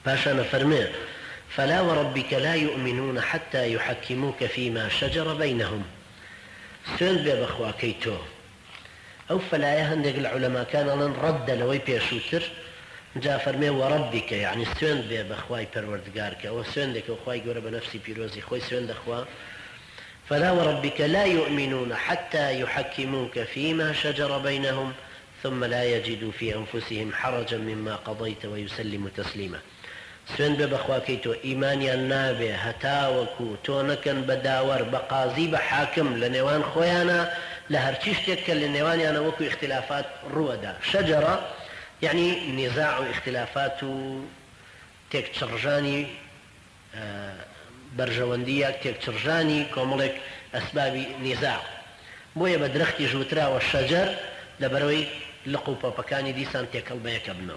باشا فرمي فلا وربك لا يؤمنون حتى يحكموك فيما شجر بينهم. سوين ببخوا كيتو أو فلا يهندق العلماء كان لن رد لوي بيشوتر جاء فرمي وربك يعني سوين ببخواي پروردگارك أو سوين دك أخواي قرب نفسي بيروزي خوي سوين دخوا فلا وربك لا يؤمنون حتى يحكموك فيما شجر بينهم ثم لا يجدوا في أنفسهم حرجا مما قضيت ويسلموا تسليما. سوين ببخواكيتو إيمانيا النابي هتاوكو تونكا بداور بقاضي بحاكم لنيوان خويانا لهرشيشتك لنيوانيانا وكو اختلافات رودا. شجرة يعني نزاع واختلافات تكتشرجاني برجواندية تكتشرجاني كوملك أسباب نزاع بويا بدرختي جوترا والشجر لبروي لقو بابكاني ديسان تيكل بيكبنو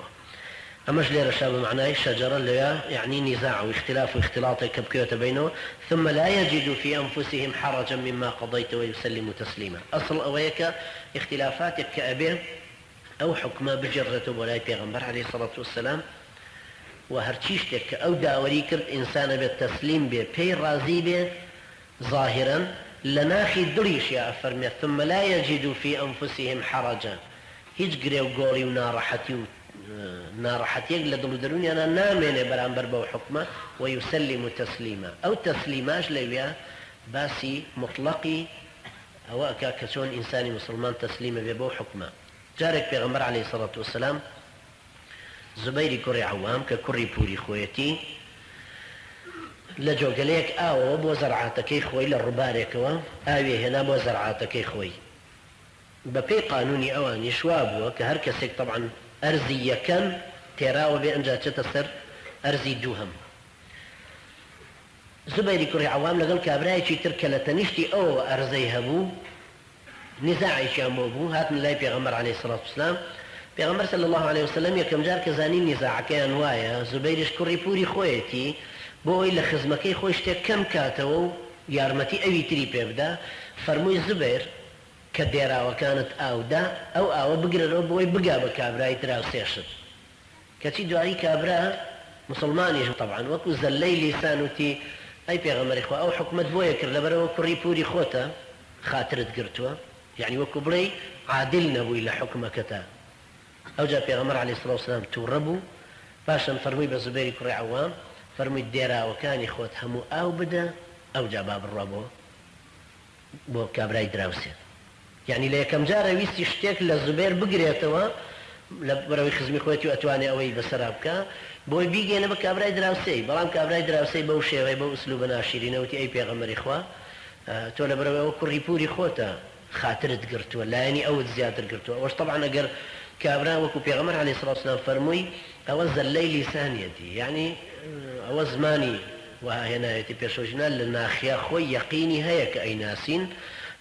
أمش لي رشاب معناه الشجرة اللي يعني نزاع واختلاف واختلاط كبكيوت بينه ثم لا يجد في أنفسهم حرجا مما قضيت ويسلم تسليما. أصل أويك اختلافاتك كأبيه أو حكمة بجرة ولاي بيغمبر عليه الصلاة والسلام وهرتشيشتك أو داوري كرد إنسان بالتسليم به بي رازي به ظاهرا لناخي دريش يا أفرمي ثم لا يجد في أنفسهم حرجا هيج قريو قولي ونارحتي نارحتي لدلو دروني أنا نامين برانبر بو حكمة ويسلم تسليما أو تسليماش ليبيا باسي مطلقي أو كسون إنساني مسلمان تسليما ببو حكمة. جارك بيغمبر عليه الصلاة والسلام زبيري كوري عوام ككوري بوري خويتي لجو قليك آو بو زرعاتكي خوي للرباريك آوي هنا بو زرعاتكي خوي ببي قانوني أواني شوابو كهركسك طبعا أرزي يكن تراوى بأنجا تتصر أرزي دوهم. زبيري كوري عوام لقل كابرايشي تركلتنشتي أو أرزي هبو نزاعي شاموبو هات من الله بيغمر عليه الصلاة والسلام بيغمر صلى الله عليه وسلم يكم جار كزانين نزاع كان وايا زبيرش كوري بوري خويتي بو إلا خزمكي خوشتي كم كاتو يارمتي أوي تري بيبدا فرموي الزبير كديرا وكانت أودا أو بقرر بوي بقى بكابرا يتراو سيشد كتي دواري كابرا مسلماني طبعا وكو زلي لسانوتي أي بيغمر إخوة أو حكمة بوي كر لبرا كوري بوري خوتا خاطرت قرتوا يعني وكو بلي عادلنا بو إلا حكمة كتا أو جاء بيغمر عليه الصلاة والسلام توربو باشا فرمي بزبيري كوري عوام فرمي الديرا وكان إخوة همو أو بدا أو جاء باب الربو بو كابرا يدراوسي يعني ليكم جارة ويستي شتيك للزبير بقريتوا لبروي خزمي خوتي وأتواني أوي بسرابكا بوي بيجي أنا بكابراي دراوسي بلام كابراي دراوسي بوشي ويبو أسلوب ناشرين وتي أي بيغمر إخوة تولى بروي وكري بوري خوتا خاطرت قرتوا لا يعني أو زيادة قرتوا وش طبعا أقر كابرا وكو بيغمر عليه الصلاة والسلام فرموي أوز الليل ثانيتي يعني أوز ماني وهنا يتي بيرشوجنا لناخيا خوي يقيني هيك أي ناسين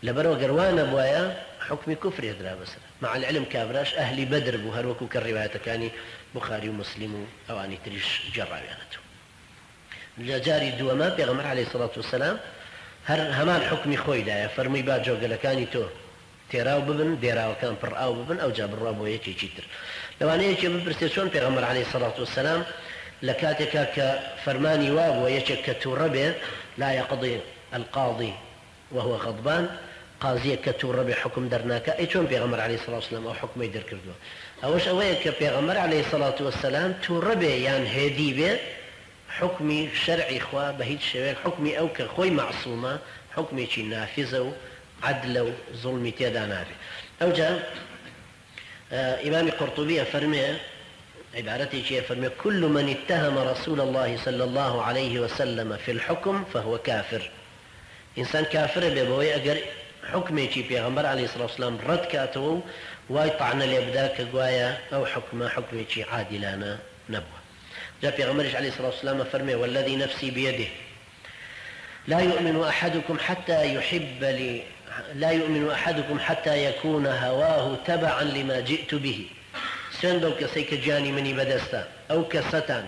لبرو قروانا بوايا حكم كفر يدرى بس مع العلم كابراش أهل بدر بوهر وكو كالرواية كاني بخاري ومسلم أو أني تريش جراويانته جاري الدوما بيغمر عليه الصلاة والسلام همان حكمي خوي دايا فرمي باجو قلكاني تو تيراو ببن ديراو كان برآو ببن أو جاب الرابو يتي جيتر لو أنا يتي ببرستيشون بيغمر عليه الصلاة والسلام لكاتك كفرماني واب ويتك كتوربه لا يقضي القاضي وهو غضبان قاضي كتوربه حكم درناك أي شون بيغمر عليه الصلاة والسلام أو حكم يدر كردوه أوش أويك بيغمر عليه الصلاة والسلام توربه يعني هديبه حكمي شرعي إخوة بهيد شوية حكمي أو كخوي معصومة حكمي شي نافذة عدل ظلمي تيدا ناري أو جاء إمام قرطبي فرمي عبارتي شيء فرمي كل من اتهم رسول الله صلى الله عليه وسلم في الحكم فهو كافر إنسان كافر بيبوي أجر حكمي شي بيغمبر عليه الصلاة والسلام رد كاتو ويطعن ليبداك قوايا أو حكمي شي عادلانا نبوه جاء بيغمبر عليه الصلاة والسلام فرمي والذي نفسي بيده لا يؤمن أحدكم حتى يكون هواه تبعا لما جئت به سن دو كسيك جاني مني بدستا أو كستان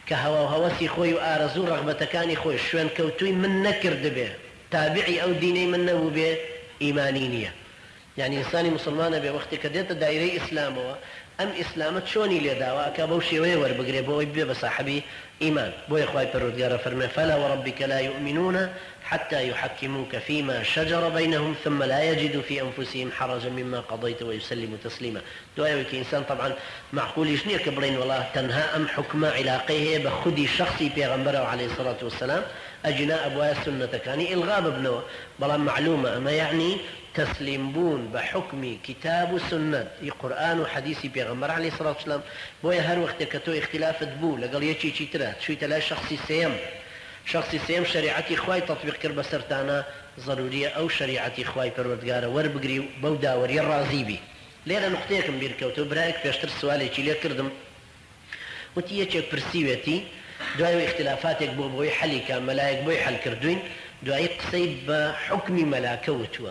كهواسي خوي وآرزو رغبتكاني خوي شوان كوتوي من نكرد به تابعي أو ديني من نبو به إيمانينية يعني إنساني مسلمان بوقت كديت دائري إسلامه ام اسلامت شوني لداوا كابو شوي وربغري بو يبي بصاحبي ايمان بو اخوي پروردگار فرمى فلا وربك لا يؤمنون حتى يحكموك فيما شجر بينهم ثم لا يجدوا في انفسهم حرجا مما قضيت ويسلموا تسليما. دعاء انسان طبعا معقول شنو كبرين والله تنهى ام حكم علاقيه بخدي شخصي بيغمبره عليه الصلاه والسلام اجناء ابواب السنه كان الغاب ابنه بلا معلومه اما يعني تسليم بون بحكم كتاب وسنة قرآن وحديث بيغمبر عليه الصلاة والسلام بويا هر وقت كتو اختلاف دبو لقل يشي چي ترات شوي تلا شخصي سيم شريعتي خواي تطبيق كر بسرتانا ضرورية او شريعتي خواي پروردگار وربقري بودا وري الرازي بي ليرا نقطيكم بيركوتو برايك بيشتر سوالي چي ليه كردم وتي يچك برسيوتي دعاء اختلافاتك بوي حلي كان ملايك بوي حل كردوين دعاء قصيب بحكم ملاكوتوا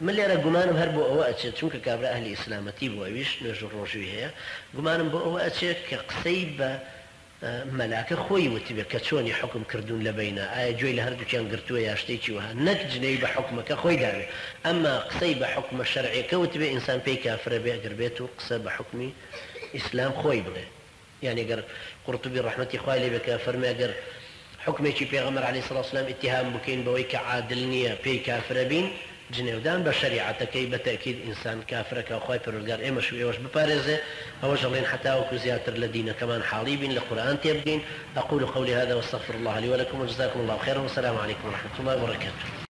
من لێرە گومانم هەر بۆ ئەوە ئەچێت چونکە کابرا ئەهلی ئیسلامەتی بۆ ئەویش نوێژ ڕۆژوی هەیە گومانم بۆ ئەوە ئەچێت کە قسەی بە مەلاکە خۆی وتیبێت کە چۆنی حکم کردوون لە بینە ئایا گوێی لە هەردووکیان گرتووە یا شتێکی وها نەک جنەی بە حکمەکە خۆی داوێت ئەمما قسەی بە حکمە شەرعیەکە وتبێ ئینسان پێی کافرە بێ ئەگەر بێت و قسە بە حکمی ئیسلام خۆی بڵێ یعنی ئەگەر قورتوبی ڕەحمەتی خوای لێ بێ کە فەرمێ ئەگەر حکمێکی پێغەمبەر عەلەیهی سەڵاتو وسەلام اتهام بکەین بەوەی کە عادل نییە پێی کافرە بین جنێودان بە شریعەتەکەی بەتەکید ئینسان کافرەکە خوای پەروەردگار ئێمەش ئێوەش بپارێزێ ئەوەش ئەڵێن حتا وەکو زیاتر لە دینەکەمان حاڵی بین لە قورئان تێبگەین. أقول قولي هذا واستغفر الله لي ولكم وجزاكم الله خيرا والسلام عليكم ورحمة الله وبركاته.